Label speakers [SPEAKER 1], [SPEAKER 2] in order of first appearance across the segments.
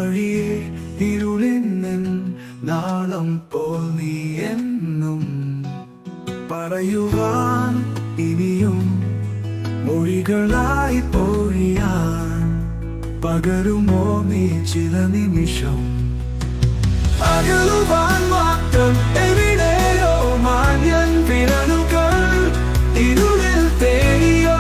[SPEAKER 1] വഴിയെ ഇരുളിൻ നാളം പോൽ നീ എന്നും പറയുവാൻ ഇനിയും മൊഴികളായി പൊഴിയാൻ പകരുമോ നീ ചില നിമിഷം അകലുവാൻ മാത്രം എവിടെയോ മാഞ്ഞൻ വിരലുകൾ ഇരുളിൽ തേടിയോ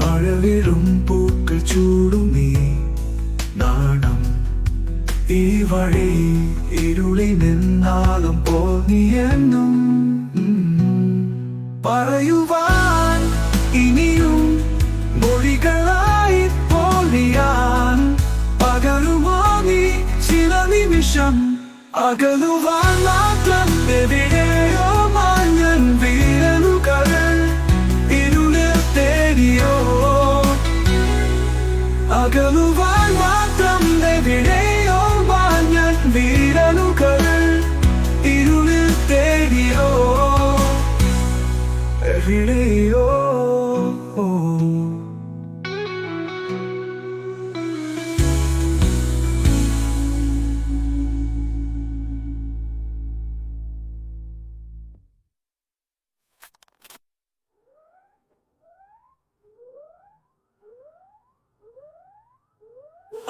[SPEAKER 1] മഴവിഴും പൂക്കൾ ചൂടും നീ നാണം ഈ വഴി ഇരുളിനാളും പോൽ നീ എന്നും പറയുവാൻ ഇനിയും മൊഴികളായി പൊഴിയാൻ പകരുമോ നീ ചില നിമിഷം അകലുവാൻ മാത്രം എവിടെയോ മാഞ്ഞൻ വിരലുകൾ അകലുവാൻ മാത്രം എവിടെയോ മാഞ്ഞൻ വിരലുകൾ ഇരുളിൽ തേടിയോ എവിടെയോ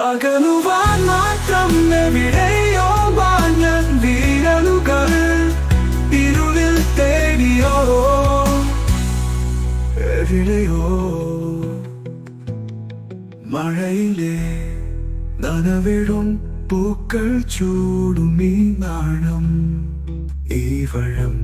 [SPEAKER 1] അകലുവാൻ മാത്രം എവിടെയോ മാഞ്ഞൻ വിരലുകൾ ഇരുളിൽ തേടിയോ എവിടെയോ മഴയിലെ നനവിഴും പൂക്കൾ ചൂടും ഈ നാണം ഈ വഴം